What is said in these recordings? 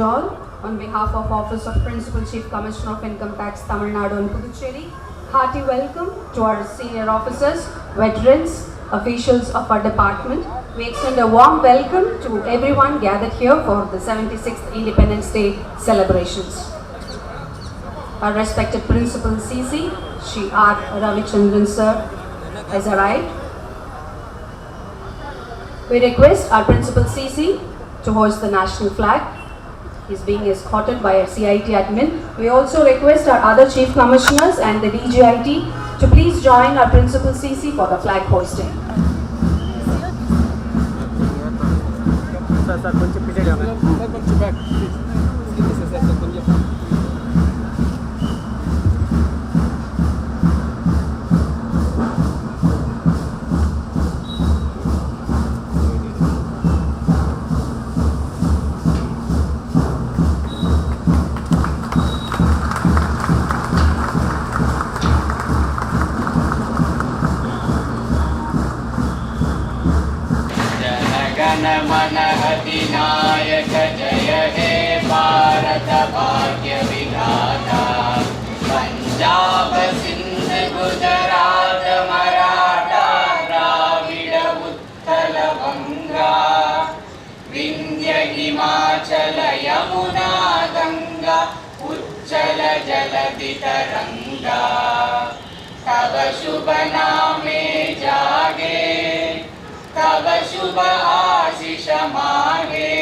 all. On behalf of Office of Principal Chief Commissioner of Income Tax, Tamil Nadu and Puducherry, hearty welcome to our senior officers, veterans, officials of our department. We extend a warm welcome to everyone gathered here for the 76th Independence Day celebrations. Our respected Principal CC, Shri R. Ravichandran sir, has arrived. We request our Principal CC to hoist the national flag. He is being escorted by our CIT admin. We also request our other Chief Commissioners and the DGIT to please join our Principal CC for the flag hoisting. मन अधिनायक जय हे भारत भाग्य विधाता पंजाब सिंध गुजरात मराठा द्राविड़ उत्कल बंगा विंध्य हिमाचल यमुना गंगा उच्चल जलधि तरंगा तब शुभ नामे जागे तब शुभ आशीष मांगे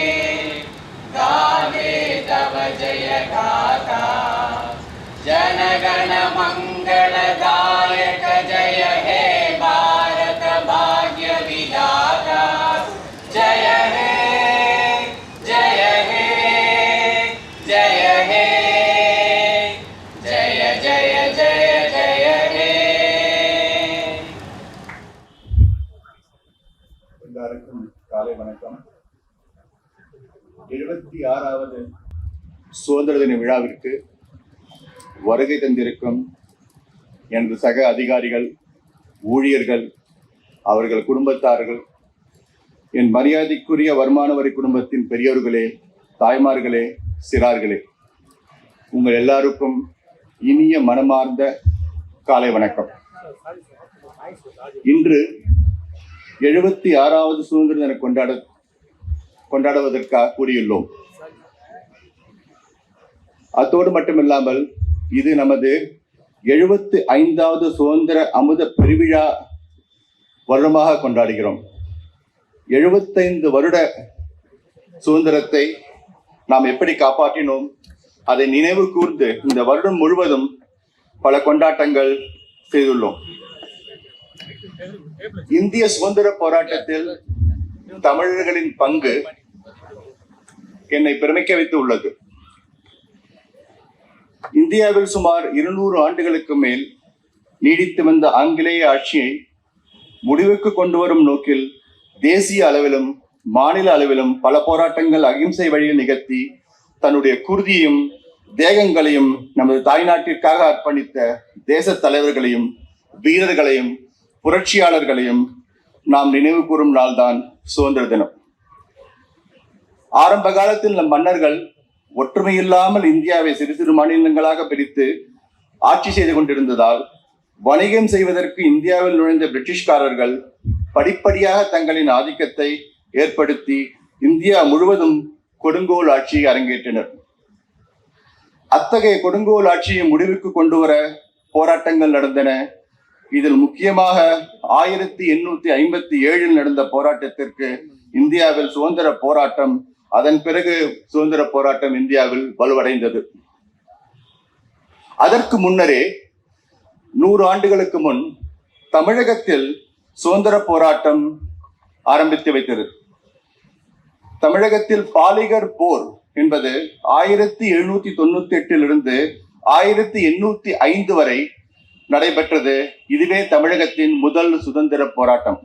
गावे तब जय गाथा जन गण मंगल दायक जय हे भारत भाग्य विधाता जय हे जय हे जय हे जय जय जय जय हे. காலை வணக்கம். 76வது சுதந்திர தின விழாவிற்கு வருகை தந்திருக்கும் எனது சக அதிகாரிகள், ஊழியர்கள், அவர்கள் குடும்பத்தார்கள், என் மரியாதைக்குரிய வருமான வரி குடும்பத்தின் பெரியோர்களே, தாய்மார்களே, சிறார்களே, உங்கள் எல்லாருக்கும் இனிய மனமார்ந்த காலை வணக்கம். இன்று 76வது சுதந்திர தின கொண்டாடுவதற்காக கூடியுள்ளோம். அத்தோடு மட்டுமில்லாமல் இது நமது 75வது சுதந்திர அமுத பெருவிழா வருடமாக கொண்டாடுகிறோம். 75 வருட சுதந்திரத்தை நாம் எப்படி காப்பாற்றினோம், அதை நினைவு கூர்ந்து இந்த வருடம் முழுவதும் பல கொண்டாட்டங்கள் செய்துள்ளோம். இந்திய சுதந்திர போராட்டத்தில் தமிழர்களின் பங்கு என்னை பிரமிக்க வைத்து உள்ளது. இந்தியாவில் சுமார் 200 ஆண்டுகளுக்கு மேல் நீடித்து வந்த ஆங்கிலேய ஆட்சியை முடிவுக்கு கொண்டு வரும் நோக்கில் தேசிய அளவிலும் மாநில அளவிலும் பல போராட்டங்கள் அகிம்சை வழியில் நிகழ்த்தி தன்னுடைய குருதியையும் தேகங்களையும் நமது தாய்நாட்டிற்காக அர்ப்பணித்த தேச தலைவர்களையும் வீரர்களையும் புரட்சியாளர்களையும் நாம் நினைவு கூறும் நாள்தான் சுதந்திர தினம். ஆரம்ப காலத்தில் நம் மன்னர்கள் ஒற்றுமை இல்லாமல் இந்தியாவை சிறு சிறு மாநிலங்களாக பிரித்து ஆட்சி செய்து கொண்டிருந்ததால் வணிகம் செய்வதற்கு இந்தியாவில் நுழைந்த பிரிட்டிஷ்காரர்கள் படிப்படியாக தங்களின் ஆதிக்கத்தை ஏற்படுத்தி இந்தியா முழுவதும் கொடுங்கோல் ஆட்சியை அரங்கேற்றினர். அத்தகைய கொடுங்கோல் ஆட்சியை முடிவுக்கு கொண்டு வர போராட்டங்கள் நடந்தன. இதில் முக்கியமாக 1857 நடந்த போராட்டத்திற்கு இந்தியாவில் சுதந்திர போராட்டம், அதன் பிறகு சுதந்திர போராட்டம் இந்தியாவில் வலுவடைந்தது. அதற்கு முன்னரே 100 ஆண்டுகளுக்கு முன் தமிழகத்தில் சுதந்திர போராட்டம் ஆரம்பித்து வைத்தது. தமிழகத்தில் பாலிகர் போர் என்பது 1798 1805 வரை நடைபெற்றது. இதுவே தமிழகத்தின் முதல் சுதந்திர போராட்டம்.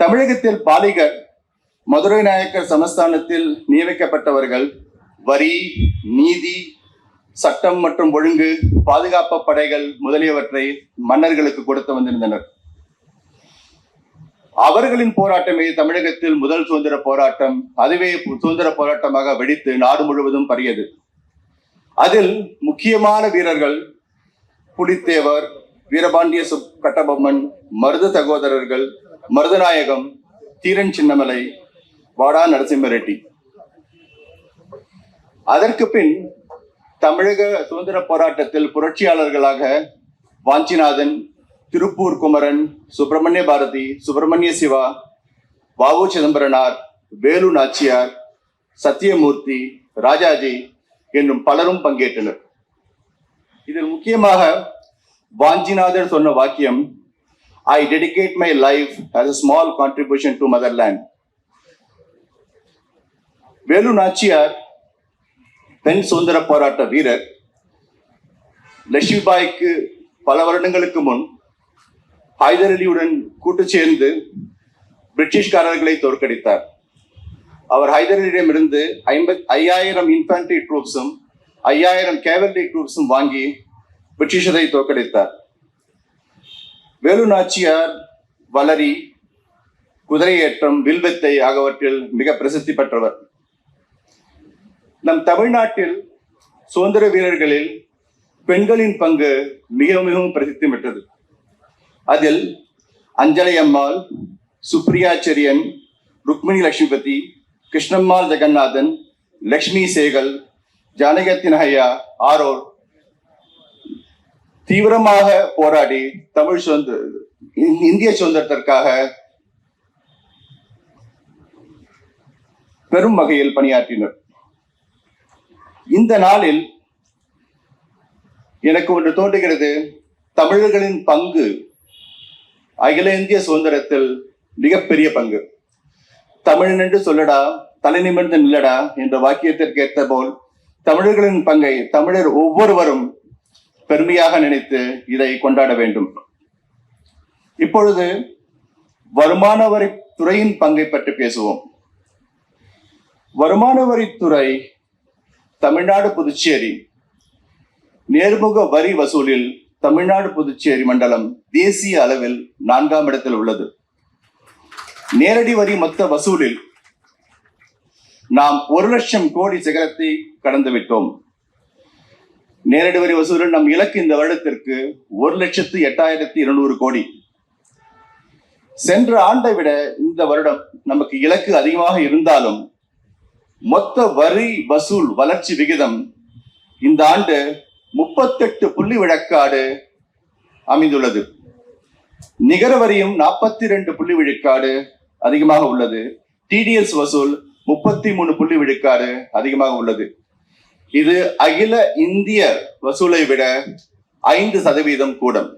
தமிழகத்தில் பாலிகர் மதுரை நாயக்கர் சமஸ்தானத்தில் நியமிக்கப்பட்டவர்கள் வரி, நீதி, சட்டம் மற்றும் ஒழுங்கு, பாதுகாப்பு படைகள் முதலியவற்றை மன்னர்களுக்கு கொடுத்து வந்திருந்தனர். அவர்களின் போராட்டமே தமிழகத்தில் முதல் சுதந்திர போராட்டம். அதுவே சுதந்திர போராட்டமாக வெடித்து நாடு முழுவதும் பரவியது. அதில் முக்கியமான வீரர்கள் புலித்தேவர், வீரபாண்டிய கட்டபொம்மன், மருது சகோதரர்கள், மருதநாயகம், தீரன் சின்னமலை, வாடா நரசிம்ம ரெட்டி. அதற்கு பின் தமிழக சுதந்திர போராட்டத்தில் புரட்சியாளர்களாக வாஞ்சிநாதன், திருப்பூர் குமரன், சுப்பிரமணிய பாரதி, சுப்பிரமணிய சிவா, வ.உ. சிதம்பரனார், வேலு நாச்சியார், சத்தியமூர்த்தி, ராஜாஜி என்னும் பலரும் பங்கேற்றனர். இதில் முக்கியமாக வாஞ்சிநாதன் சொன்ன வாக்கியம், I dedicate my life as a small contribution to motherland. Velu Nachiyar பெண் சுதந்திர போராட்ட வீரர். லட்சுமிபாய்க்கு பல வருடங்களுக்கு முன் ஹைதர் அலியுடன் கூட்டு சேர்ந்து பிரிட்டிஷ்காரர்களை தோற்கடித்தார். அவர் ஹைதர் அலியிடமிருந்து 5000 இன்ஃபேண்ட்ரி ட்ரூப்ஸும் 5000 கேவலரி ட்ரூப்ஸும் வாங்கி பிரிட்டிஷரை தோற்கடித்தார். வேலு நாச்சியார் வளரி, குதிரையேற்றம், வில்வித்தை ஆகியவற்றில் மிக பிரசித்தி பெற்றவர். நம் தமிழ்நாட்டில் சுதந்திர வீரர்களில் பெண்களின் பங்கு மிகவும் பிரசித்தி பெற்றது. அதில் அஞ்சலை அம்மாள், சுப்ரியா செரியன், ருக்மிணி லட்சுமிபதி, கிருஷ்ணம்மாள் ஜெகநாதன், லக்ஷ்மி சேகல், ஜானகத்தின் ஐயா ஆரோர் தீவிரமாக போராடி இந்திய சுதந்திரத்திற்காக பெரும் வகையில் பணியாற்றினர். இந்த நாளில் எனக்கு ஒன்று தோன்றுகிறது, தமிழர்களின் பங்கு அகில இந்திய சுதந்திரத்தில் மிகப்பெரிய பங்கு. தமிழன் என்று சொல்லடா, தலை நிமிர்ந்து நில்லடா என்ற வாக்கியத்திற்கு ஏற்ற போல் தமிழர்களின் பங்கை தமிழர் ஒவ்வொருவரும் பெருமையாக நினைத்து இதை கொண்டாட வேண்டும். இப்பொழுது வருமான வரித்துறையின் பங்கை பற்றி பேசுவோம். வருமான வரித்துறை தமிழ்நாடு, புதுச்சேரி நேர்முக வரி வசூலில் தமிழ்நாடு புதுச்சேரி மண்டலம் தேசிய அளவில் 4ஆம் இடத்தில் உள்ளது. நேரடி வரி மொத்த வசூலில் நாம் 1,00,000 கோடி சிகரத்தை கடந்து விட்டோம். நேரடி வரி வசூலில் நம் இலக்கு இந்த வருடத்திற்கு 1,08,200 கோடி. சென்ற ஆண்டை விட இந்த வருடம் நமக்கு இலக்கு அதிகமாக இருந்தாலும் மொத்த வரி வசூல் வளர்ச்சி விகிதம் இந்த ஆண்டு 38 புள்ளி விழுக்காடு அமைந்துள்ளது. நிகர வரியும் 42 புள்ளி விழுக்காடு அதிகமாக உள்ளது. டிடிஎஸ் வசூல் 33 புள்ளி விழுக்காடு அதிகமாக உள்ளது. இது அகில இந்திய வசூலை விட 5% கூடும்.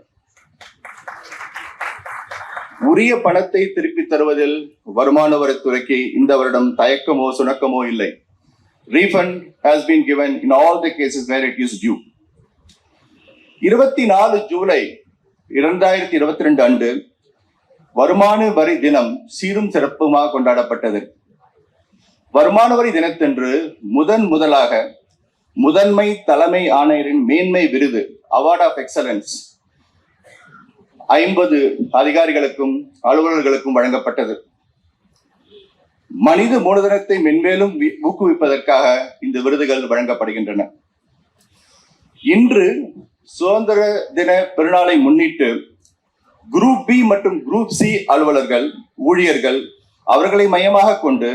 உரிய பணத்தை திருப்பி தருவதில் வருமான வரித்துறைக்கு இந்த வருடம் தயக்கமோ சுணக்கமோ இல்லை. Refund has been given in all the cases where it is due. 24 July 2022 அன்று வருமான வரி தினம் சீரும் சிறப்புமாக கொண்டாடப்பட்டது. வருமான வரி தினத்தன்று முதலாக முதன்மை தலைமை ஆணையரின் மேன்மை விருது, அவார்ட் ஆஃப் எக்ஸலன்ஸ் 50 அதிகாரிகளுக்கும் அலுவலர்களுக்கும் வழங்கப்பட்டது. மனித மூலதனத்தை மென்மேலும் ஊக்குவிப்பதற்காக இந்த விருதுகள் வழங்கப்படுகின்றன. இன்று சுதந்திர தின பெருநாளை முன்னிட்டு குரூப் பி மற்றும் குரூப் சி அலுவலர்கள், ஊழியர்கள் அவர்களை மையமாக கொண்டு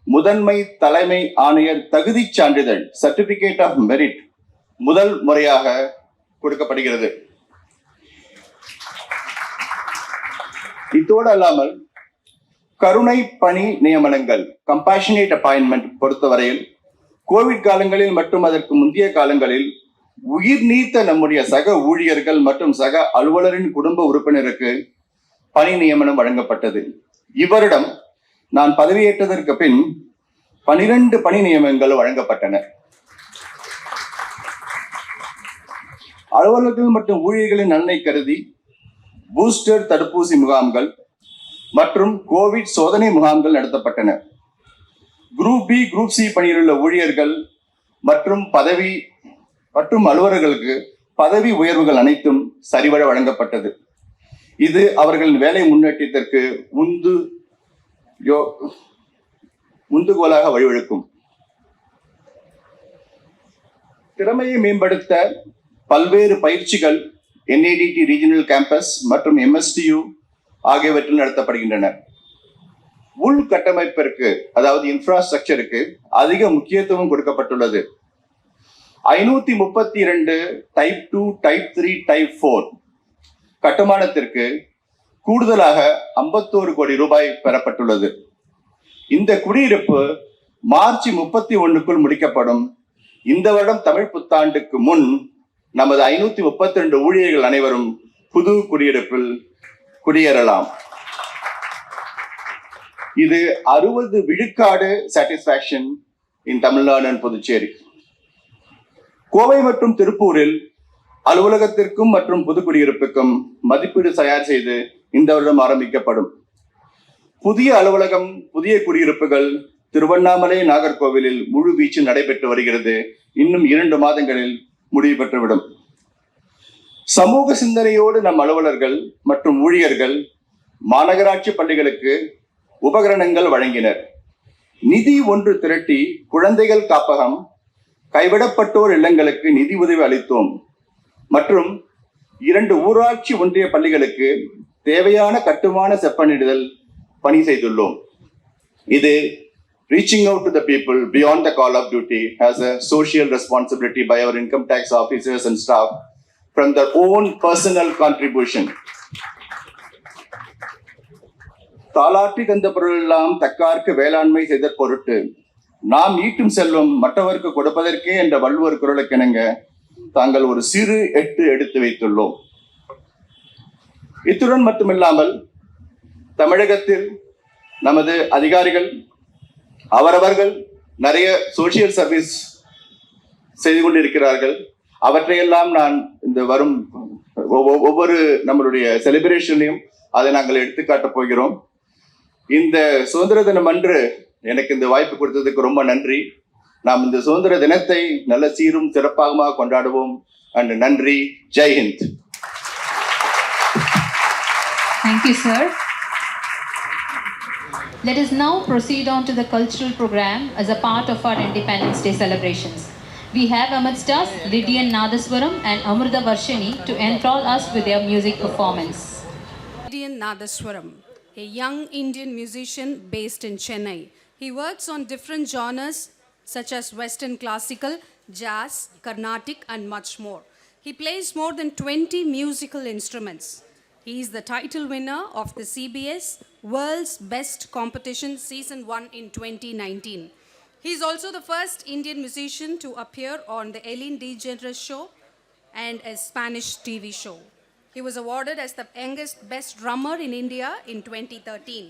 முதன்மை தலைமை ஆணையர் தகுதி சான்றிதழ், சர்டிபிகேட் ஆஃப் மெரிட் முதல் முறையாக கொடுக்கப்படுகிறது. இத்தோடு அல்லாமல் கருணை பணி நியமனங்கள், கம்பேஷனேட் அப்பாயின்மெண்ட் பொறுத்தவரையில் கோவிட் காலங்களில் மற்றும் அதற்கு முந்தைய காலங்களில் உயிர் நீத்த நம்முடைய சக ஊழியர்கள் மற்றும் சக அலுவலரின் குடும்ப உறுப்பினருக்கு பணி நியமனம் வழங்கப்பட்டது. இவரிடம் நான் பதவியேற்றதற்கு பின் 12 பணி நியமனங்கள் வழங்கப்பட்டன. அலுவலர்கள் மற்றும் ஊழியர்களின் நன்மை கருதி பூஸ்டர் தடுப்பூசி முகாம்கள் மற்றும் கோவிட் சோதனை முகாம்கள் நடத்தப்பட்டன. குரூப் பி, குரூப் சி பணியில் உள்ள ஊழியர்கள் மற்றும் அலுவலர்களுக்கு பதவி உயர்வுகள் அனைத்தும் சரிவர வழங்கப்பட்டது. இது அவர்களின் வேலை முன்னேற்றத்திற்கு உந்துகோலாக வழிவகுக்கும். திறமையை மேம்படுத்த பல்வேறு பயிற்சிகள் NADT ரீஜனல் கேம்பஸ் மற்றும் MSTU ஆகியவற்றில் நடத்தப்படுகின்றன. உள்கட்டமைப்பிற்கு அதாவது இன்ஃப்ராஸ்ட்ரக்சருக்கு அதிக முக்கியத்துவம் கொடுக்கப்பட்டுள்ளது. 532 டைப் 2, டைப் 3, டைப் 4 கட்டுமானத்திற்கு கூடுதலாக 51 கோடி ரூபாய் பெறப்பட்டுள்ளது. இந்த குடியிருப்பு மார்ச் 31க்குள் முடிக்கப்படும். இந்த வருடம் தமிழ் புத்தாண்டுக்கு முன் நமது 532 ஊழியர்கள் அனைவரும் புது குடியிருப்பில் குடியேறலாம். இது 60 விழுக்காடு satisfaction in Tamil Nadu and Puducherry. Kovai மற்றும் திருப்பூரில் அலுவலகத்திற்கும் மற்றும் புது குடியிருப்புக்கும் மதிப்பீடு தயார் செய்து இந்த வருடம் ஆரம்பிக்கப்படும். புதிய அலுவலகம், புதிய குடியிருப்புகள் திருவண்ணாமலை, நாகர்கோவிலில் முழு வீச்சில் நடைபெற்று வருகிறது. இன்னும் 2 மாதங்களில் முடிவு பெற்றுவிடும். சமூக சிந்தனையோடு நம் அலுவலர்கள் மற்றும் ஊழியர்கள் மாநகராட்சி பள்ளிகளுக்கு உபகரணங்கள் வழங்கினர். நிதி ஒன்று திரட்டி குழந்தைகள் காப்பகம், கைவிடப்பட்டோர் இல்லங்களுக்கு நிதி உதவி அளித்தோம் மற்றும் 2 ஊராட்சி ஒன்றிய பள்ளிகளுக்கு தேவையான கட்டுமான செப்பனிடுதல் பணி செய்துள்ளோம். இது reaching out to the people beyond the call of duty as a social responsibility by our income tax officers and staff from their own personal contribution. தாலாற்றி தந்த பொருளெல்லாம் தக்கார்க்கு வேளாண்மை செய்த பொருட்டு நாம் ஈட்டும் செல்வம் மற்றவருக்கு கொடுப்பதற்கே என்ற வள்ளுவர் குரலுக்கிணங்க தாங்கள் ஒரு சிறு எட்டு எடுத்து வைத்துள்ளோம். இத்துடன் மட்டுமில்லாமல் தமிழகத்தில் நமது அதிகாரிகள் அவரவர்கள் நிறைய சோசியல் சர்வீஸ் செய்து கொண்டிருக்கிறார்கள். அவற்றையெல்லாம் நான் இந்த வரும் ஒவ்வொரு நம்மளுடைய செலிப்ரேஷனையும் அதை நாங்கள் எடுத்துக்காட்டப் போகிறோம். இந்த சுதந்திர தினம் அன்று எனக்கு இந்த வாய்ப்பு கொடுத்ததுக்கு ரொம்ப நன்றி. நாம் இந்த சுதந்திர தினத்தை நல்ல சீரும் சிறப்பாக கொண்டாடுவோம். அண்ட் நன்றி. ஜெய்ஹிந்த். Thank you, sir. Let us now proceed on to the cultural program as a part of our Independence Day celebrations. We have amidst us Lydian Nadaswaram and Amrita Varshini to enthrall us with their music performance. Lydian Nadaswaram, a young Indian musician based in Chennai. He works on different genres such as Western classical, jazz, Carnatic and much more. He plays more than 20 musical instruments. He is the title winner of the CBS World's Best Competition Season 1 in 2019. He is also the first Indian musician to appear on the Ellen DeGeneres Show and a Spanish TV show. He was awarded as the youngest best drummer in India in 2013.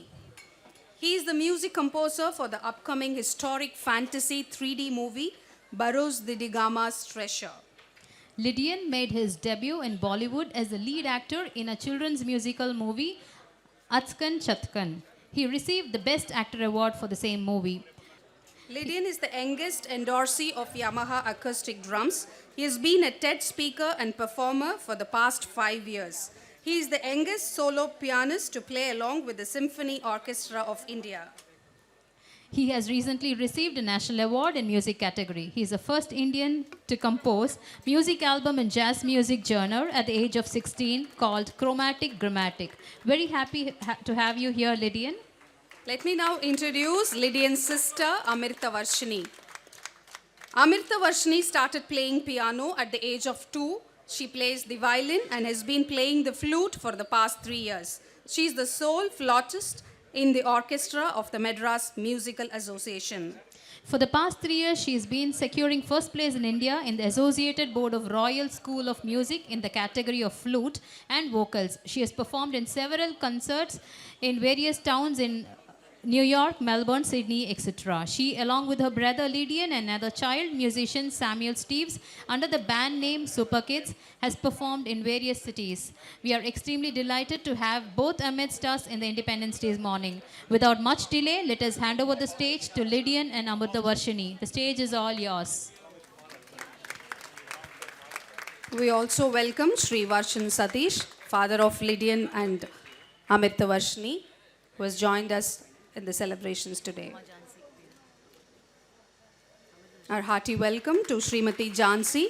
He is the music composer for the upcoming historic fantasy 3D movie Burroughs the Digama's Treasure. Lydian made his debut in Bollywood as the lead actor in a children's musical movie, Achkan Chatkan. He received the Best Actor award for the same movie. Lydian is the youngest endorsee of Yamaha acoustic drums. He has been a TED speaker and performer for the past 5 years. He is the youngest solo pianist to play along with the Symphony Orchestra of India. He has recently received a national award in music category. He is the first Indian to compose music album in jazz music genre at the age of 16 called Chromatic Grammatic. Very happy to have you here, Lydian. Let me now introduce Lydian's sister, Amrita Varshini. Amrita Varshini started playing piano at the age of 2. She plays the violin and has been playing the flute for the past 3 years. She is the sole flautist in the orchestra of the Madras Musical Association. For the past 3 years, she has been securing first place in India in the Associated Board of Royal School of Music in the category of flute and vocals. She has performed in several concerts in various towns in New York, Melbourne, Sydney, etc. She, along with her brother Lydian and another child musician Samuel Steves, under the band name Super Kids, has performed in various cities. We are extremely delighted to have both amidst us in the Independence Day morning. Without much delay, let us hand over the stage to Lydian and Amrita Varshini. The stage is all yours. We also welcome Sri Varshan Satish, father of Lydian and Amit Varshni, who has joined us in the celebrations today. Our hearty welcome to Srimati Jhansi.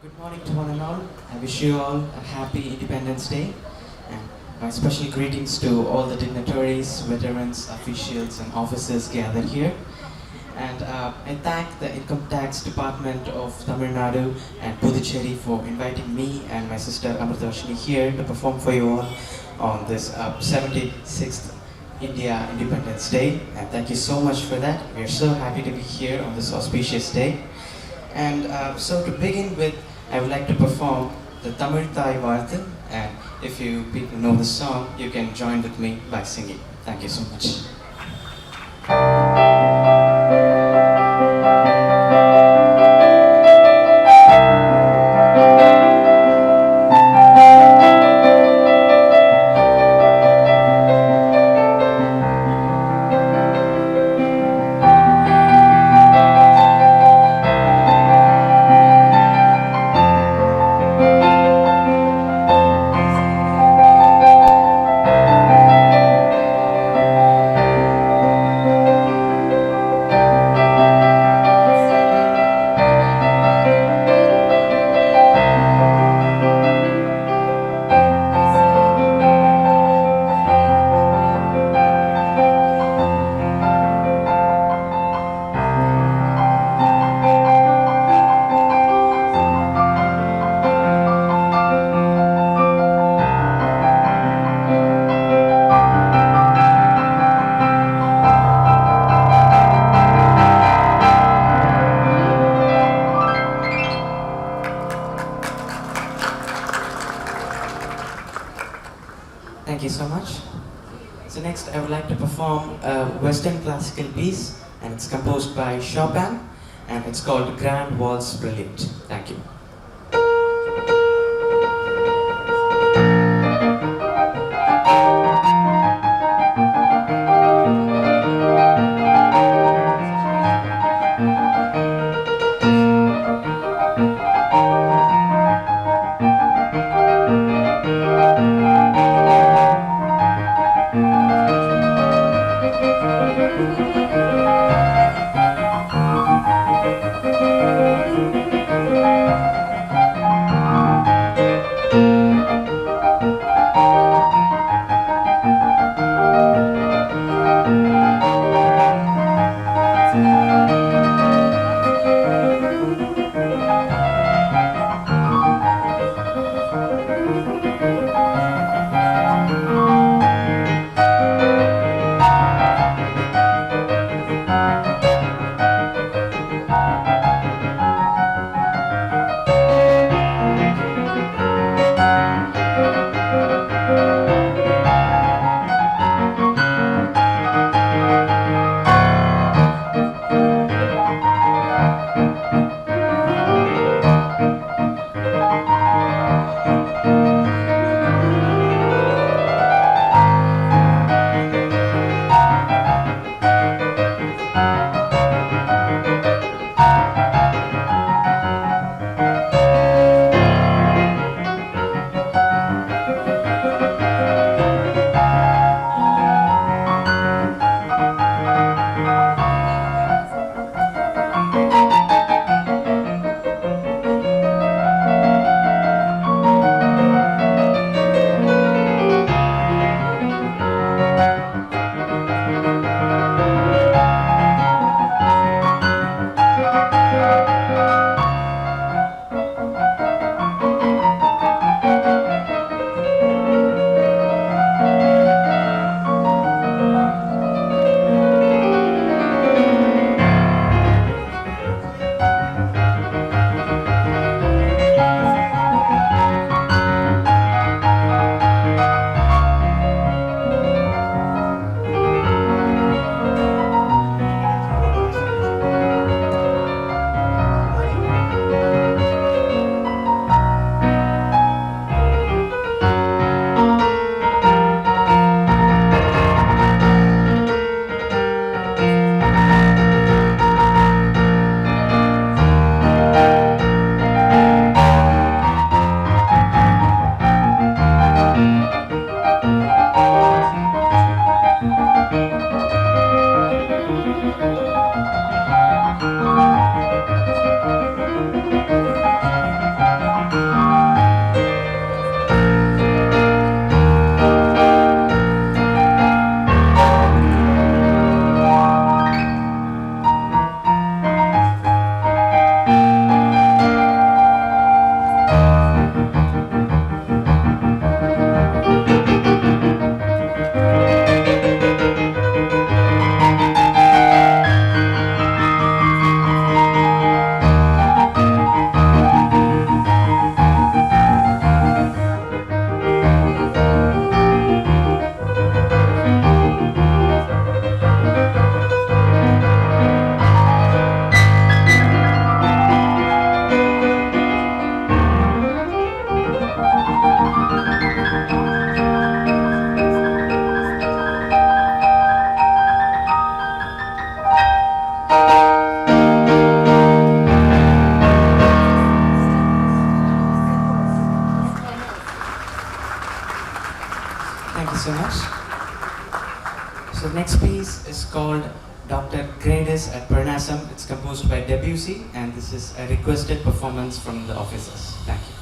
Good morning to one and all. I wish you all a happy Independence Day. And my special greetings to all the dignitaries, veterans, officials and officers gathered here. And I thank the Income Tax Department of Tamil Nadu and Puducherry for inviting me and my sister Amritavashini here to perform for you all on this 76th India Independence Day. And thank you so much for that. We are so happy to be here on this auspicious day. And so to begin with, I would like to perform the Tamil Thai Varthan, and if you people know the song, you can join with me by singing. Thank you so much. Thank you so much. So next I would like to perform a Western classical piece, and it's composed by Chopin, and it's called Grand Waltz Brilliant. Thank you. so much. So next piece is called Dr. Gradis at Parnasam. It's composed by Debussy, and this is a requested performance from the officers. Thank you.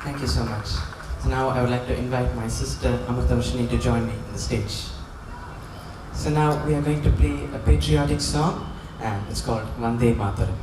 Thank you so much. So now I would like to invite my sister Amrita to join me on the stage. So now we are going to play a patriotic song, and it's called Vande Mataram.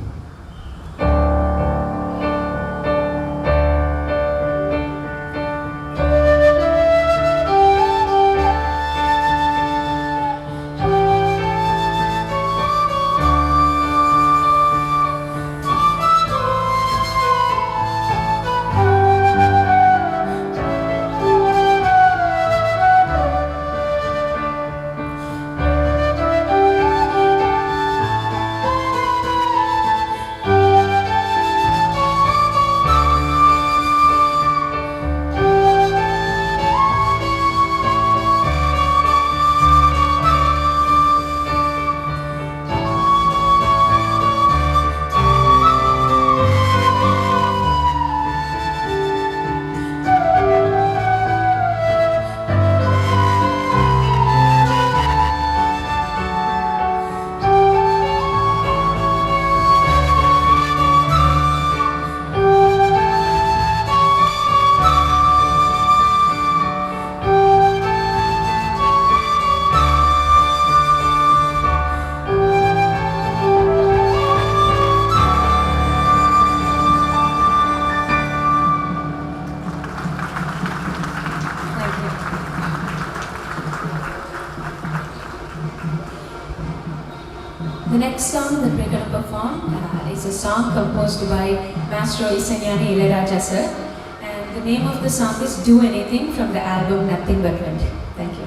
The next song that we're going to perform is a song composed by Maestro Isanyani Ilayaraja sir, and the name of the song is Do Anything from the album Nothing But Wind. Thank you.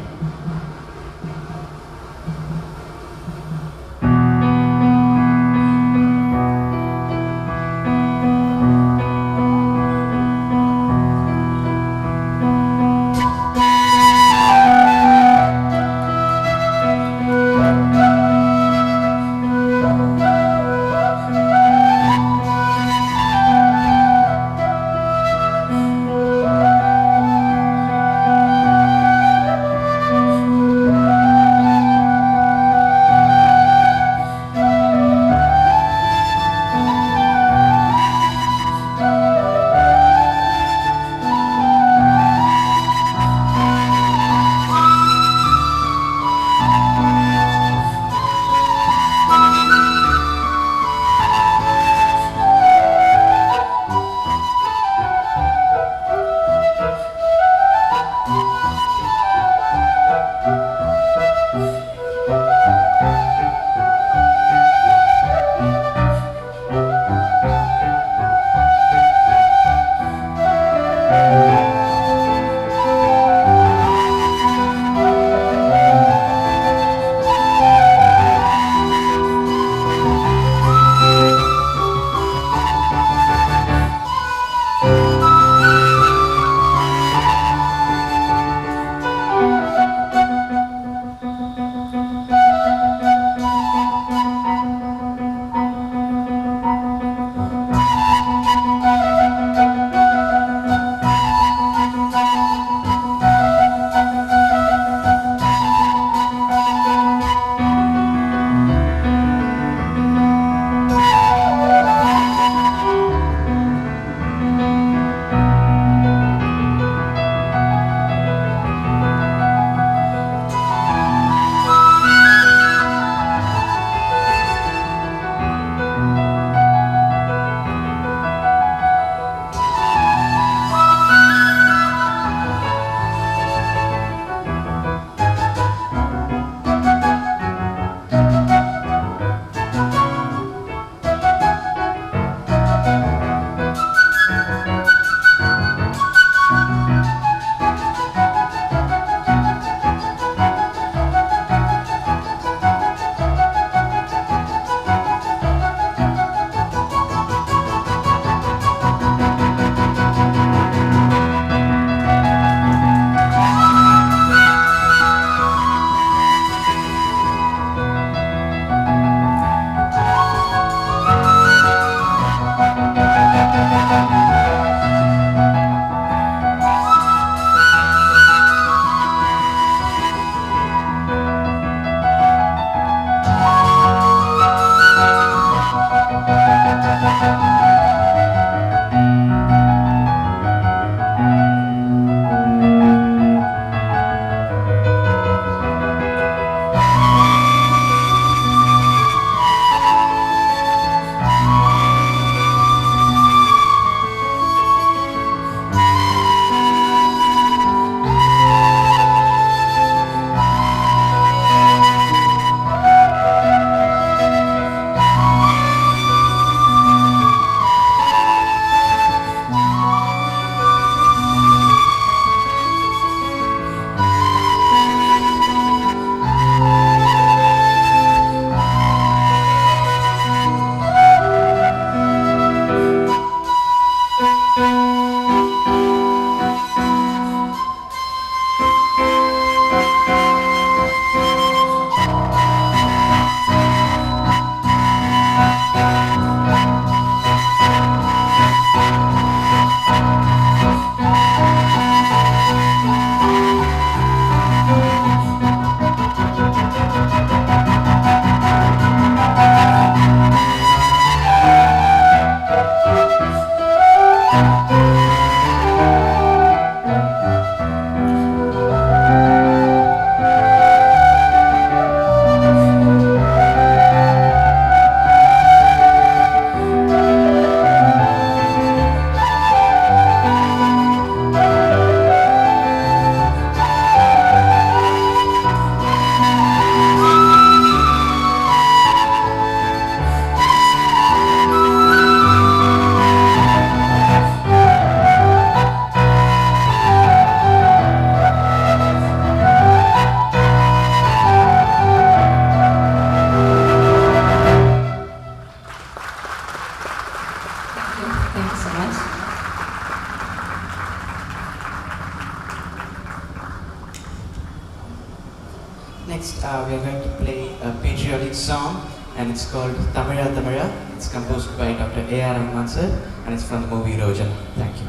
and it's called Tamira Tamira. It's composed by Dr. A.R. Rahman sir, and it's from the movie Rojan. Thank you.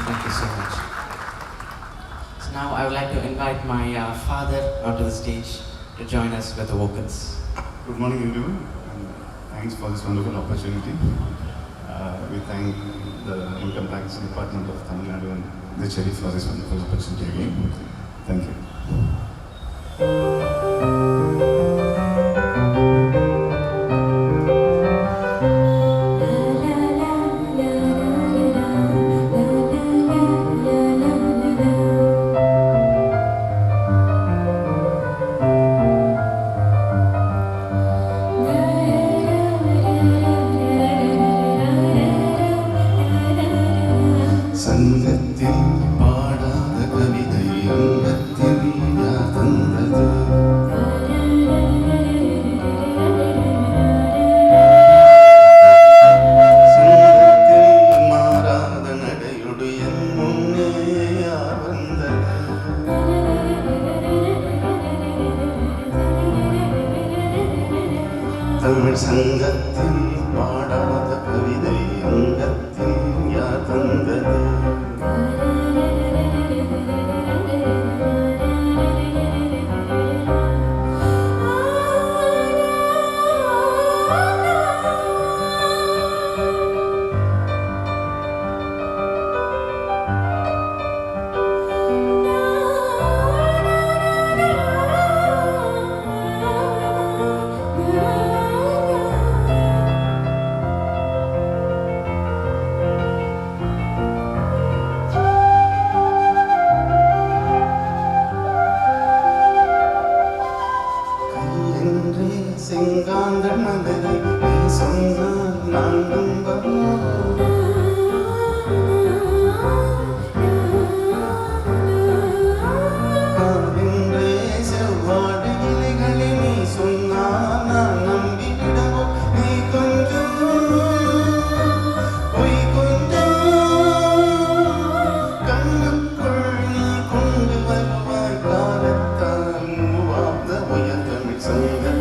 Thank you so much. So now I would like to invite my father onto the stage to join us with the vocals. Good morning, everyone. And thanks for this wonderful opportunity. We thank the Income Tax Department of Tamil Nadu and the Cherry for this wonderful opportunity again. Thank you. சங்கத்தில் பாடாத கவிதை அங்கத்தில் யார் தந்தது? சங்கத்தில் மாறாத நடையொடு என் முன்னே யார் வந்தது? தமிழ் சங்கத்தில் பாடாத கவிதை அங்கத்தில் யார் தந்தது? செங்காந்தன் மலரை நீ சொன்னால் நான் நம்பவா? காவென்றே செவ்வாடு இலைகளை நீ சொன்னால் நான் நம்பிவிடவோ? நீ கொஞ்சம் பொய் கொஞ்சம் கண்ணுக்குள் நீ கொண்டு வருவாய் காலத்தால் மூவாத உயர் தமிழ் சங்கத்தை.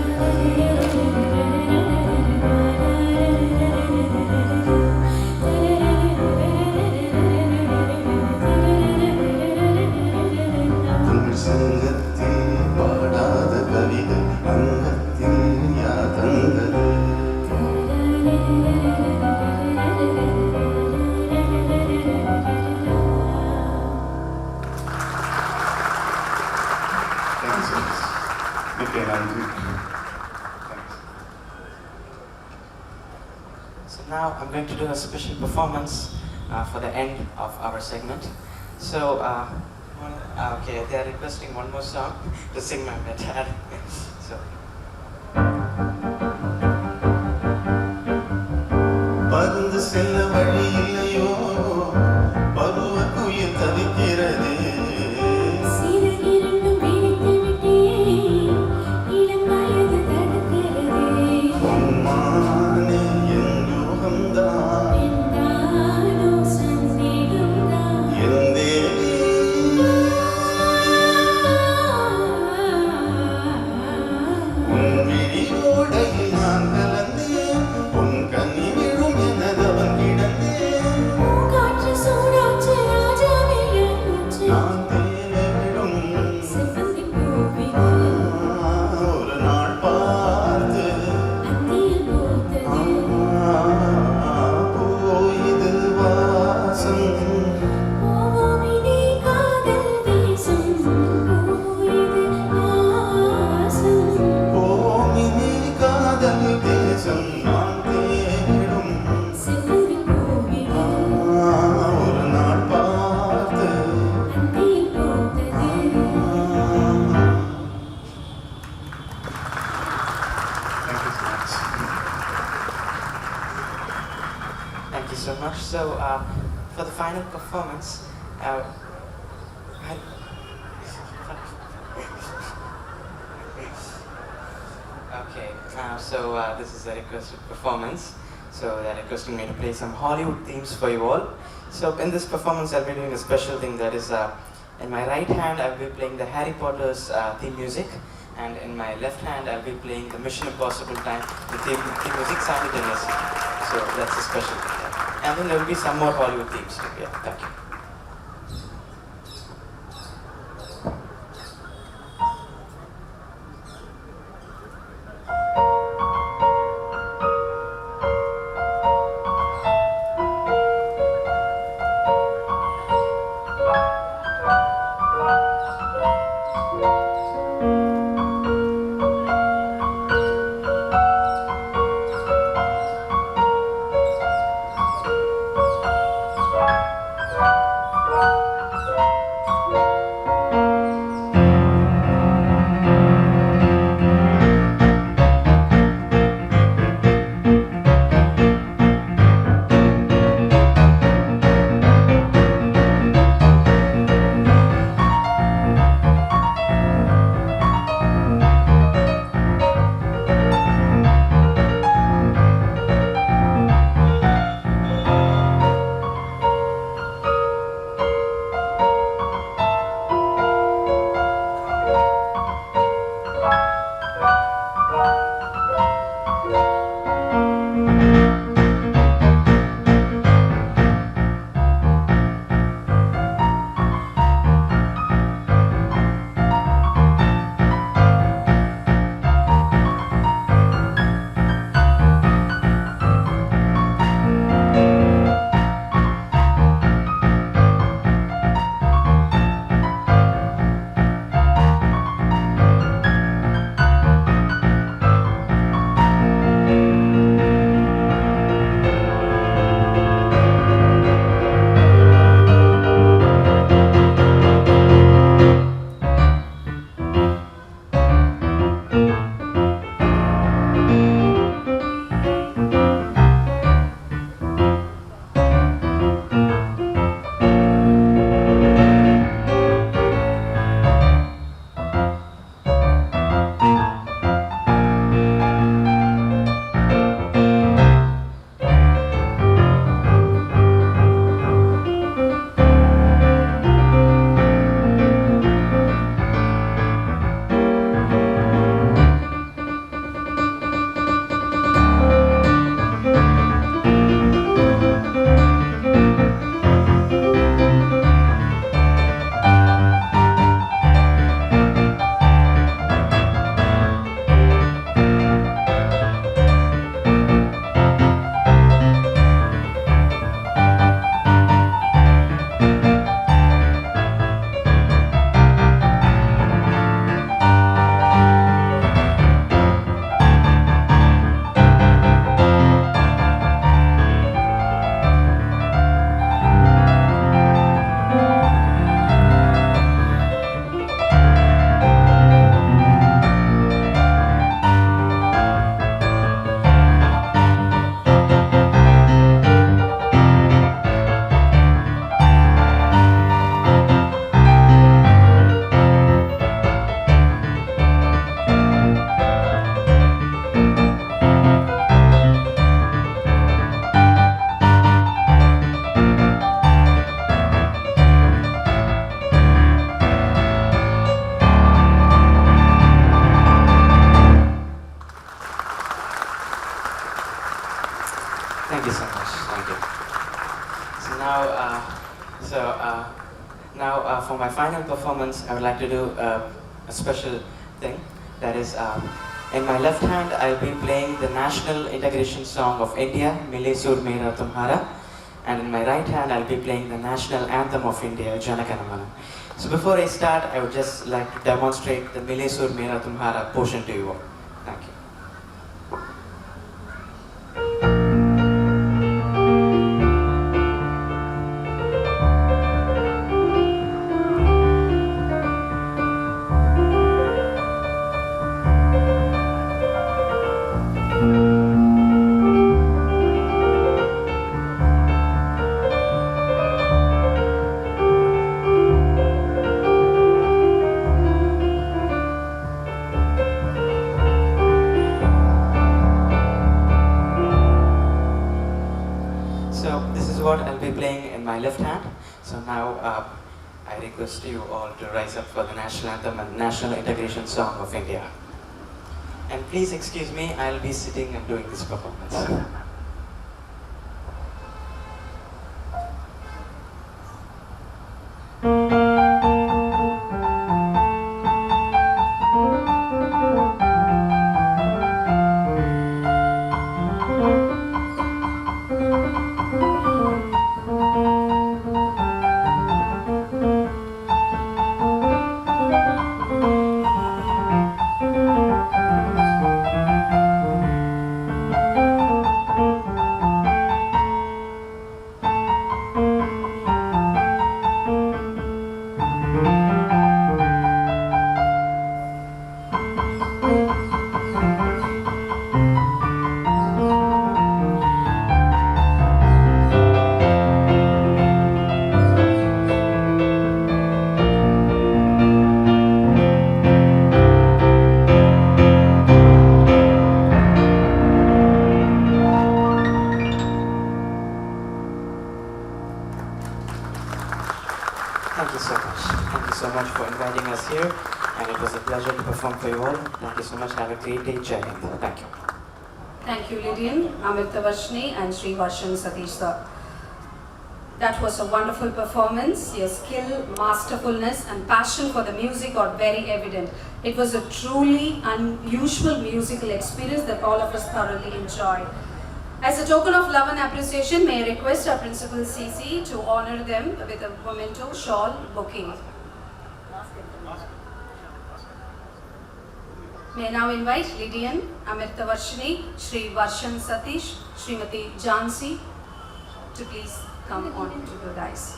தமிழ் சங்கத்தில் பாடாத கவிதை அங்கத்தில் யார் தந்தது? Thank you so much. Okay, So now I'm going to do a special performance for the end of our segment. So, okay, they are requesting one more song to sing my better. So. பருந்து செல்ல வழி இல்லையோ பருவ குயில் தவிக்கிறதே சிறகிரண்டும் விரித்து விட்டேன் இளம் வயது தடுக்கிறதே பொன்மானே என் யோகம்தான் என்றானோ சந்தேகம்தான் என் தேவி உன் விழியோடையில் நான் கலந்தேன் உன் கனி விழும் எனதவன் கிடந்தேன் காற்று சூடாச்சு ராஜாவே மூச்சு நான் தேடும் செவ்வந்தி பூவிது ஒரு நாள் பார்த்து அந்தியில் பூத்தது போயிது வாசம் போவோமினி காதல் தேசம் போயிது ஆசம் போமினி காதல் தேசம் நான் தேடும் செவ்வந்தி பூவிது ஒரு நாள் பார்த்து அந்தியில் பூத்தது Thank you so much. So, for the final performance, okay, this is a requested performance. So, they're requesting me to play some Hollywood themes for you all. So, in this performance, I'll be doing a special thing that is, in my right hand, I'll be playing the Harry Potter's theme music, and in my left hand, I'll be playing the Mission Impossible the theme music simultaneously. So, that's a special thing. And then there will be some more Hollywood themes too. Yeah, thank you. Now, for my final performance, I would like to do a special thing. That is, in my left hand, I'll be playing the national integration song of India, Mile Sur Mera Tumhara. And in my right hand, I'll be playing the national anthem of India, Jana Gana Mana. So before I start, I would just like to demonstrate the Mile Sur Mera Tumhara portion to you all. Thank you. So this is what I'll be playing in my left hand. So now I request you all to rise up for the national anthem and national integration song of India. And please excuse me, I'll be sitting and doing this performance. Thank you so much. Thank you so much for inviting us here. And it was a pleasure to perform for you all. Thank you so much. Have a great day, Jai Hind. Thank you. Thank you, Lydian, Amrita Varshini, and Sri Varshan Satish sir. That was a wonderful performance. Your skill, masterfulness, and passion for the music are very evident. It was a truly unusual musical experience that all of us thoroughly enjoyed. As a token of love and appreciation, may I request our Principal CC to honor them with a memento shawl bouquet. May I now invite Lydian, Amrita Varshini, Sri Varshan Satish, Srimati Jansi to please come on to the dais.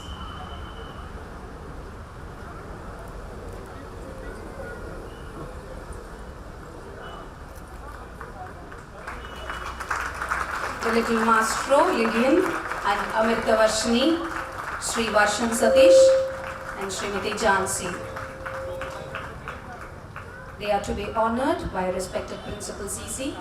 The little maestro, Lydian, and Amrita Varshini, Sri Varshan Satish, and Srimati Jansi. They are to be honored by respected Principal CC.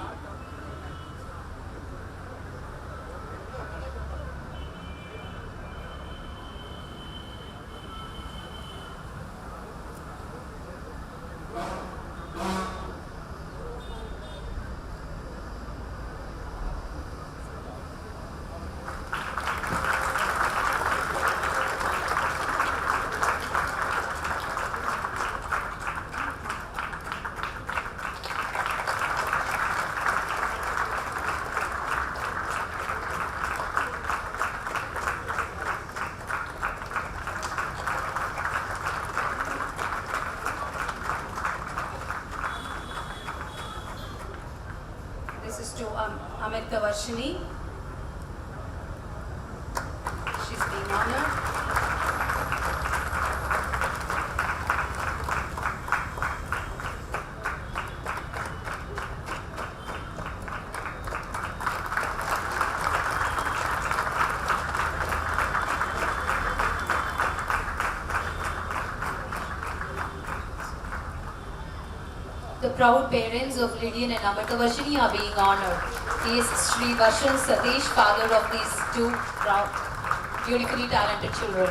This is to Amrita Varshini. She's being honored. The proud parents of Lydian and Amrita Varshini are being honored. He is Sri Varshan Satish, father of these two proud, beautifully talented children.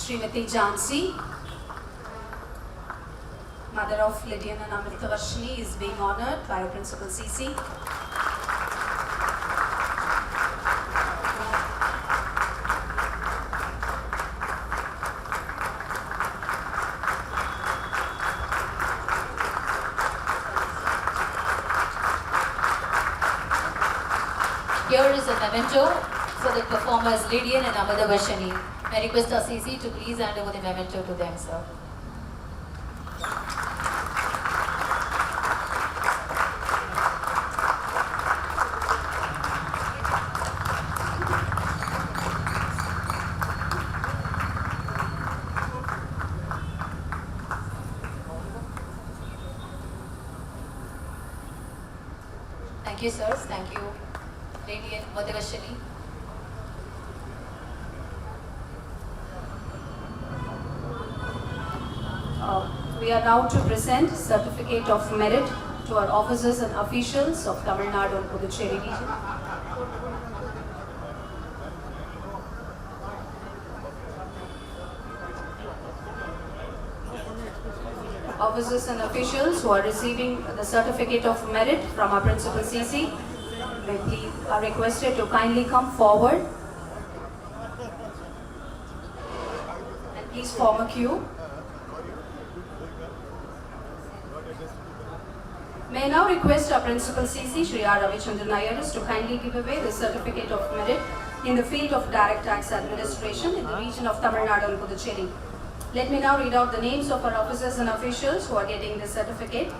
Srimati Jansi, mother of Lydian and Amritavarshini, is being honored by our Principal CC. Here is a memento for the performers Lydian and Amritavarshini. I request our CC to please hand over the memento to them, sir. Thank you, sirs. Thank you, Lady and Amritavarshini. We are now to present Certificate of Merit to our officers and officials of Tamil Nadu and Puducherry region. Officers and officials who are receiving the Certificate of Merit from our Principal CC are requested to kindly come forward and please form a queue. May I now request our Principal CC, Shri R. Ravichandran IRS, to kindly give away the Certificate of Merit in the field of Direct Tax Administration in the region of Tamil Nadu and Puducherry. Let me now read out the names of our officers and officials who are getting this certificate.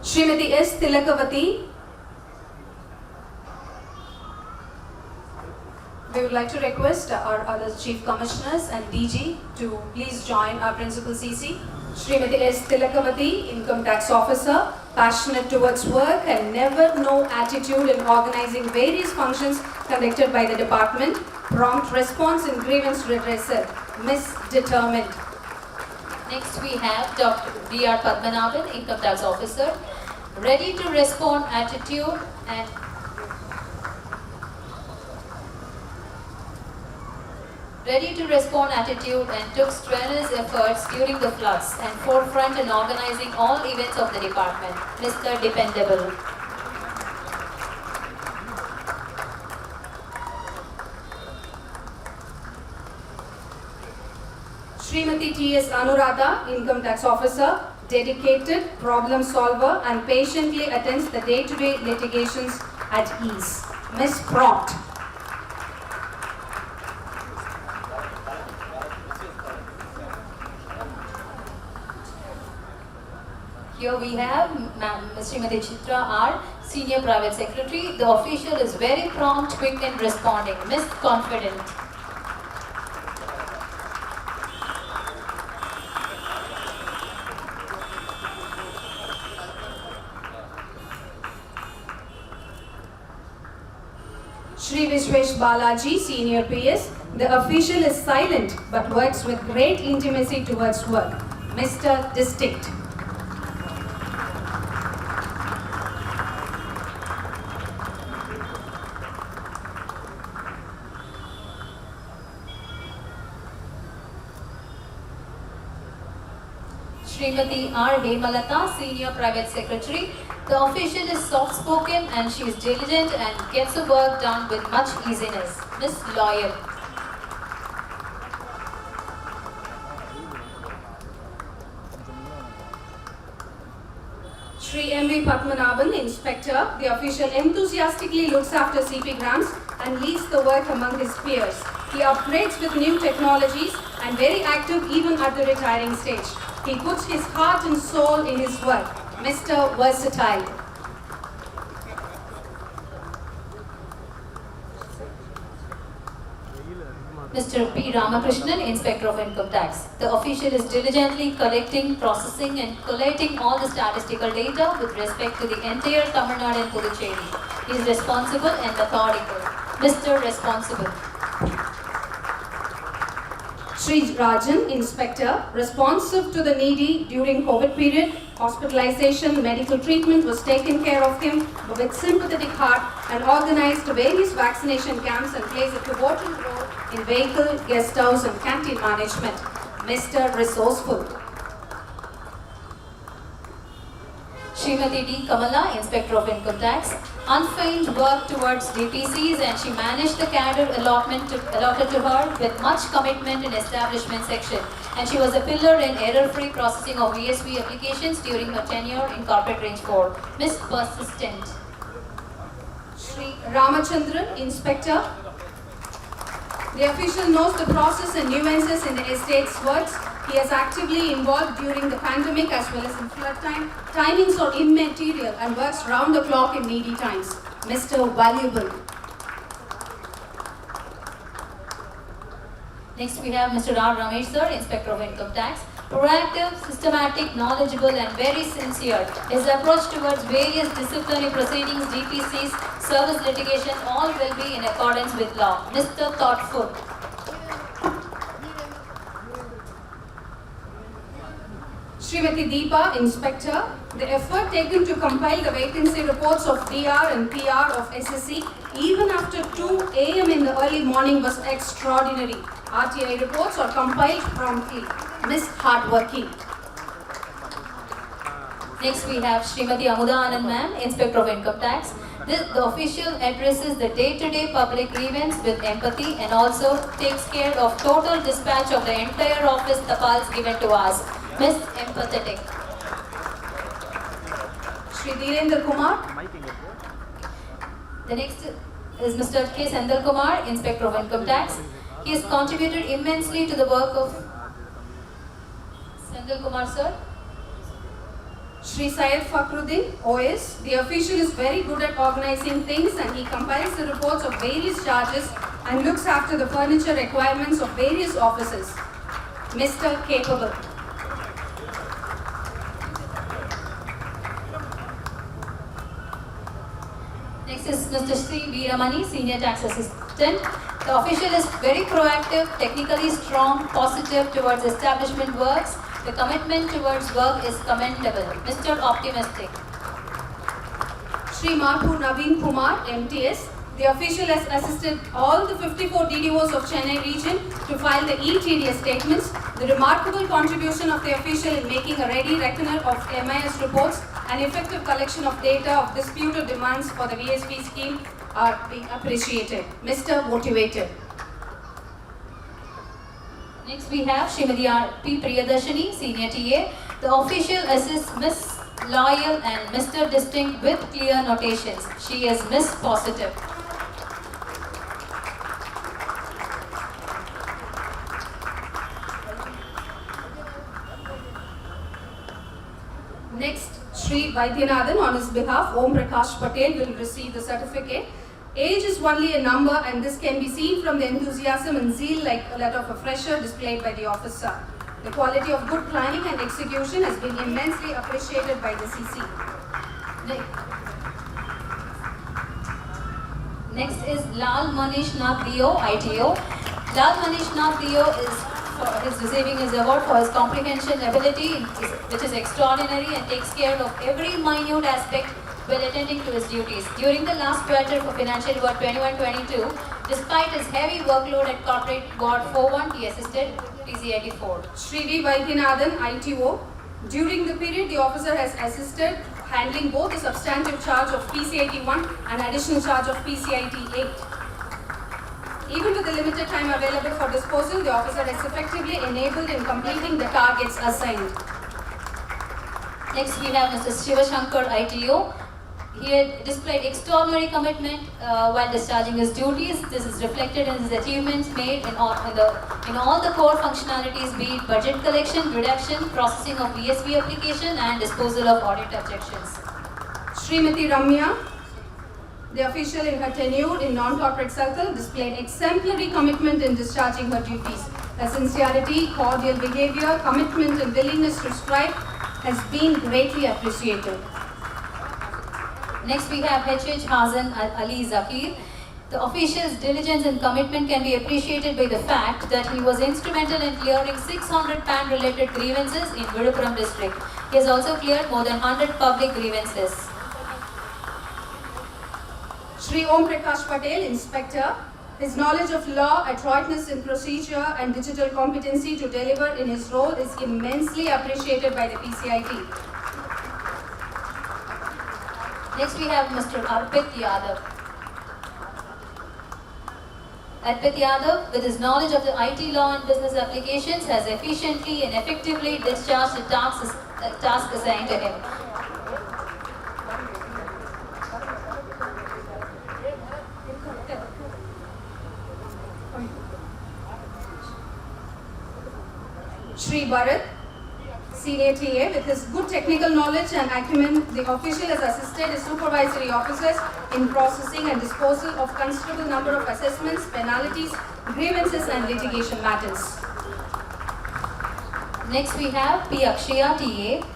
Srimati S. Tilakavati. We would like to request our other Chief Commissioners and DG to please join our Principal CC. Srimati S. Tilakavati, Income Tax Officer, passionate towards work and never no attitude in organizing various functions conducted by the department, prompt response in grievance redressal, Miss Determined. Next we have Dr. D.R. Padmanabhan, Income Tax Officer, ready to respond attitude and took strenuous efforts during the floods and forefront in organizing all events of the department, Mr. Dependable. Srimati T.S. Anuradha, Income Tax Officer, dedicated, problem solver and patiently attends the day-to-day litigations at ease, Miss Prompt. Here we have Ms. Srimati Chitra R, Senior Private Secretary. The official is very prompt, quick in responding, Miss Confident. Shri Vishwesh Balaji, Senior PS. The official is silent but works with great intimacy towards work, Mr. Distinct. Srimati R. Hemalata, Senior Private Secretary. The official is soft-spoken and she is diligent and gets the work done with much easiness. Miss Loyal. Shri M.V. Padmanabhan, Inspector. The official enthusiastically looks after CP grants and leads the work among his peers. He upgrades with new technologies and very active even at the retiring stage. He puts his heart and soul in his work, Mr. Versatile. Mr. P. Ramakrishnan, Inspector of Income Tax. The official is diligently collecting, processing and collating all the statistical data with respect to the entire Tamil Nadu and Puducherry. He is responsible and methodical. Mr. Responsible. Sri Rajan, Inspector, responsive to the needy during COVID period, hospitalization, medical treatment was taken care of him with sympathetic heart and organized various vaccination camps and plays a pivotal role in vehicle, guest house and canteen management. Mr. Resourceful. Srimati D. Kamala, Inspector of Income Tax, unfeigned work towards DPCs and she managed the cadre allotted to her with much commitment in establishment section. And she was a pillar in error-free processing of VSV applications during her tenure in Corporate Range 4. Miss Persistent. Shri Ravichandran, Inspector. The official knows the process and nuances in the estate's works. He is actively involved during the pandemic as well as in flood time. Timings are immaterial and works round the clock in needy times. Mr. Valuable. Next we have Mr. R. Ramesh sir, Inspector of Income Tax. Proactive, systematic, knowledgeable and very sincere. His approach towards various disciplinary proceedings, DPCs, service litigation, all will be in accordance with law. Mr. Thoughtful. Srimati Deepa, Inspector. The effort taken to compile the vacancy reports of DR and PR of SSC even after 2 a.m. in the early morning was extraordinary. RTI reports are compiled promptly. Miss Hardworking. Next we have Srimati Amuda Anand ma'am, Inspector of Income Tax. The official addresses the day-to-day public grievance with empathy and also takes care of total dispatch of the entire office tapals given to us. Miss Empathetic. Shri Dhirendra Kumar. The next is Mr. K. Sendal Kumar, Inspector of Income Tax. He has contributed immensely to the work of Sendal Kumar sir. Shri Syed Fakhruddin, OS. The official is very good at organizing things and he compiles the reports of various charges and looks after the furniture requirements of various offices. Mr. Capable. Next is Mr. Sri Veeramani, Senior Tax Assistant. The official is very proactive, technically strong, positive towards establishment works. The commitment towards work is commendable. Mr. Optimistic. Shri Marpu Naveen Kumar, MTS. The official has assisted all the 54 DDOs of Chennai region to file the ETDS statements. The remarkable contribution of the official in making a ready reckoner of MIS reports and effective collection of data of disputed demands for the VSP scheme are being appreciated. Mr. Motivated. Next we have Srimati P. Priyadarshini, Senior TA. The official assists Miss Loyal and Mr. Distinct with clear notations. She is Miss Positive. Next, Shri Vaidyanathan, on his behalf, Om Prakash Patel will receive the certificate. Age is only a number and this can be seen from the enthusiasm and zeal like that of a fresher displayed by the officer. The quality of good planning and execution has been immensely appreciated by the CC. Next is Lal Manish Nath Dio, ITO. Lal Manish Nath Dio is receiving his award for his comprehension ability, which is extraordinary and takes care of every minute aspect while attending to his duties. During the last quarter for financial year 21-22, despite his heavy workload at Corporate Board 4-1, he assisted PCIT 4. Shri V. Vaidyanathan, ITO. During the period, the officer has assisted handling both the substantive charge of PCIT 1 and additional charge of PCIT 8. Even with the limited time available for disposal, the officer has effectively enabled in completing the targets assigned. Next we have Mr. Shivashankar, ITO. He had displayed extraordinary commitment while discharging his duties. This is reflected in his achievements made in all the core functionalities, be it budget collection, reduction, processing of VSB application and disposal of audit objections. Srimati Ramya, the official in her tenure in non-corporate circle, displayed exemplary commitment in discharging her duties. Her sincerity, cordial behavior, commitment and willingness to strive has been greatly appreciated. Next we have H.H. Hazan Ali Zakir. The official's diligence and commitment can be appreciated by the fact that he was instrumental in clearing 600 PAN-related grievances in Viluppuram district. He has also cleared more than 100 public grievances. Shri Om Prakash Patel, Inspector. His knowledge of law, adroitness in procedure, and digital competency to deliver in his role is immensely appreciated by the PCIT. Next we have Mr. Arpit Yadav. Arpit Yadav, with his knowledge of the IT law and business applications, has efficiently and effectively discharged the task assigned to him. Shri Bharat, Senior TA, with his good technical knowledge and acumen, the official has assisted his supervisory officers in processing and disposal of considerable number of assessments, penalties, grievances and litigation matters. Next we have P. Akshaya TA.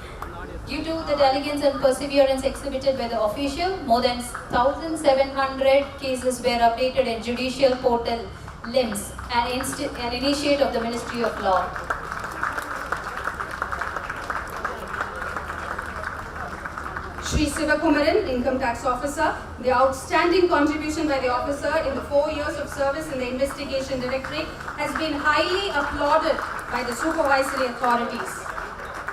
Due to the diligence and perseverance exhibited by the official, more than 1,700 cases were updated in judicial portal LIMS, an initiative of the Ministry of Law. Shri Sivakumaran, Income Tax Officer, the outstanding contribution by the officer in the 4 years of service in the Investigation Directorate has been highly applauded by the supervisory authorities.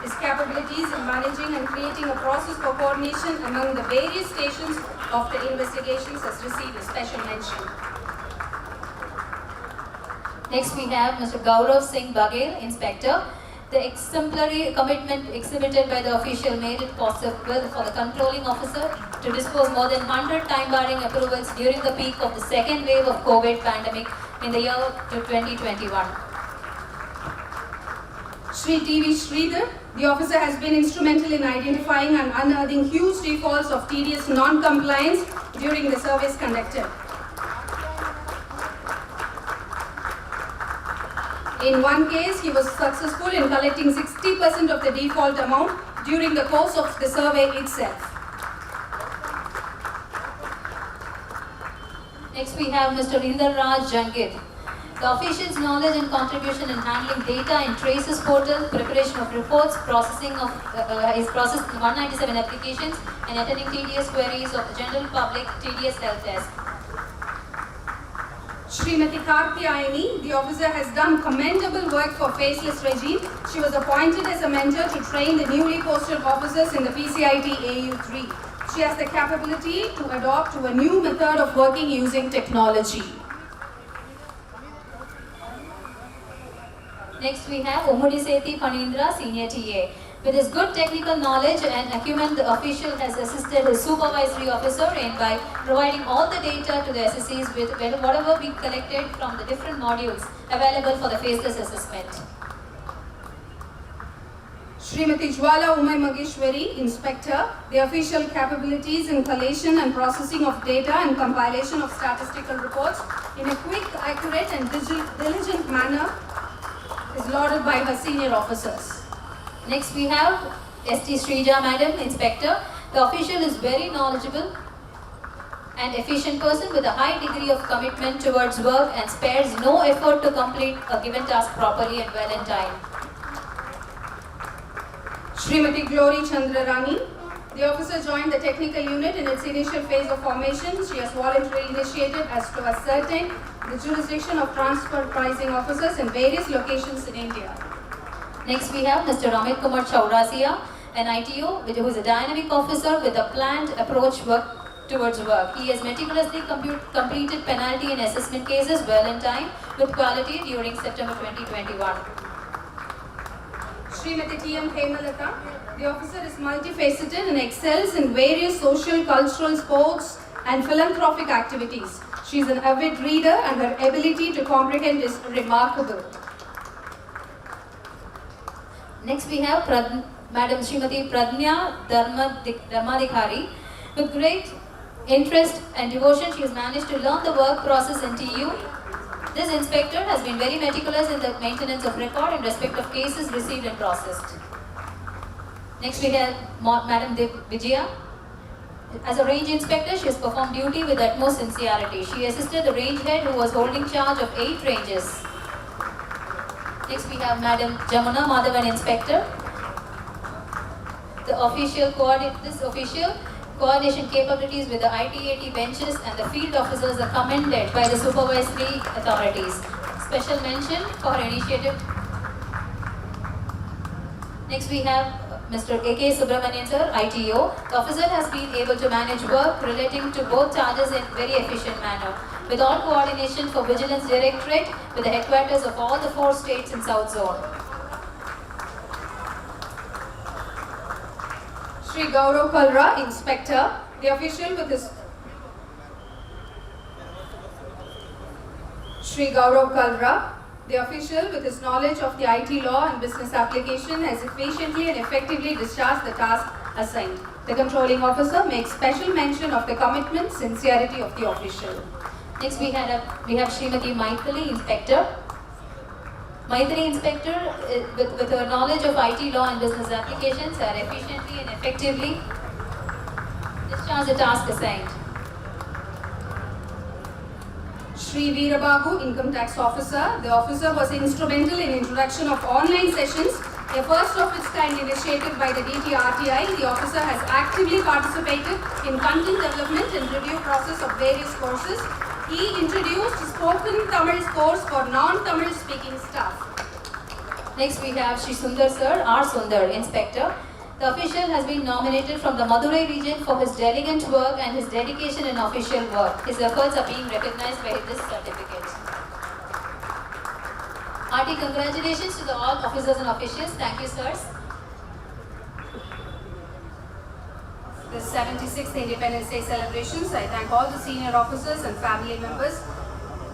His capabilities in managing and creating a process for coordination among the various stations of the investigations has received a special mention. Next we have Mr. Gaurav Singh Baghel, Inspector. The exemplary commitment exhibited by the official made it possible for the controlling officer to dispose more than 100 time-barring approvals during the peak of the second wave of COVID pandemic in the year 2021. Shri T.V. Sridhar, the officer has been instrumental in identifying and unearthing huge defaults of tedious non-compliance during the service conducted. In one case, he was successful in collecting 60% of the default amount during the course of the survey itself. Next we have Mr. Inder Raj Jangid. The official's knowledge and contribution in handling data in traces portal, preparation of reports, processing of his processed 197 applications and attending tedious queries of the general public, tedious help desk. Srimati Karthiyayani, the officer has done commendable work for faceless regime. She was appointed as a mentor to train the newly posted officers in the PCIT AU3. She has the capability to adopt to a new method of working using technology. Next we have Umudiseti Panindra, Senior TA. With his good technical knowledge and acumen, the official has assisted his supervisory officer in by providing all the data to the SSCs with whatever we collected from the different modules available for the faceless assessment. Srimati Jwala Umay Mageshwari, Inspector, the official capabilities in collation and processing of data and compilation of statistical reports in a quick, accurate and diligent manner is lauded by her senior officers. Next we have ST Srija Madam, Inspector. The official is very knowledgeable and efficient person with a high degree of commitment towards work and spares no effort to complete a given task properly and well in time. Srimati Glory Chandrarani, the officer joined the technical unit in its initial phase of formation. She has voluntarily initiated as to ascertain the jurisdiction of transfer pricing officers in various locations in India. Next we have Mr. Amit Kumar Chaurasia, an ITO who is a dynamic officer with a planned approach towards work. He has meticulously completed penalty and assessment cases well in time with quality during September 2021. Srimati T.M. Hemalata, the officer is multifaceted and excels in various social, cultural, sports and philanthropic activities. She is an avid reader and her ability to comprehend is remarkable. Next we have Madam Srimati Pradnya Dharmadikari. With great interest and devotion, she has managed to learn the work process in TU. This inspector has been very meticulous in the maintenance of record in respect of cases received and processed. Next we have Madam Vijaya. As a range inspector, she has performed duty with utmost sincerity. She assisted the range head who was holding charge of 8 ranges. Next we have Madam Jamuna Madhavan, Inspector. This official Coordination capabilities with the ITAT benches and the field officers are commended by the supervisory authorities. Special mention for initiative. Next we have Mr. A.K. Subramanian sir, ITO. The officer has been able to manage work relating to both charges in very efficient manner. With all coordination for Vigilance Directorate with the headquarters of all the 4 states in South Zone. Shri Gaurav Kalra, Inspector, the official with his Shri Gaurav Kalra, the official with his knowledge of the IT law and business application has efficiently and effectively discharged the task assigned. The controlling officer makes special mention of the commitment, sincerity of the official. Next we have Srimati Maithili, Inspector. Maithili Inspector with her knowledge of IT law and business applications are efficiently and effectively discharged the task assigned. Shri Veerababu, Income Tax Officer. The officer was instrumental in introduction of online sessions, a first of its kind initiative by the DTRTI. The officer has actively participated in content development and review process of various courses. He introduced spoken Tamil course for non-Tamil speaking staff. Next we have Shri Sundar sir, R. Sundar, Inspector. The official has been nominated from the Madurai region for his diligent work and his dedication in official work. His efforts are being recognized by this certificate. Hearty congratulations to all officers and officials. Thank you, sirs. The 76th Independence Day celebrations. I thank all the senior officers and family members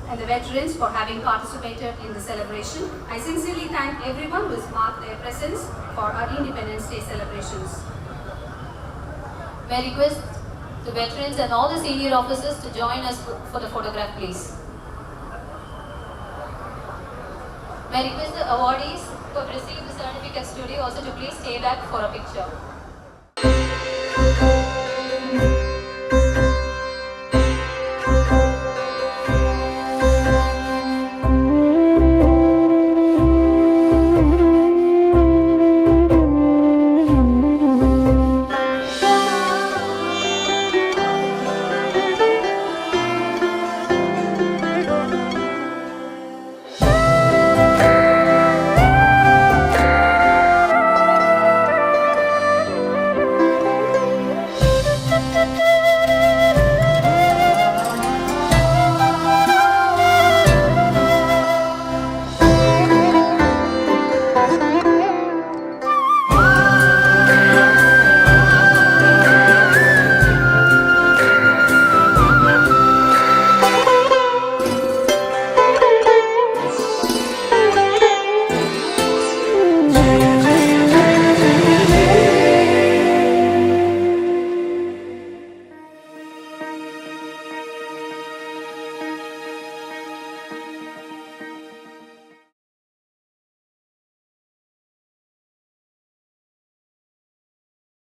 and the veterans for having participated in the celebration. I sincerely thank everyone who has marked their presence for our Independence Day celebrations. May I request the veterans and all the senior officers to join us for the photograph, please. May I request the awardees who have received the certificates today also to please stay back for a picture.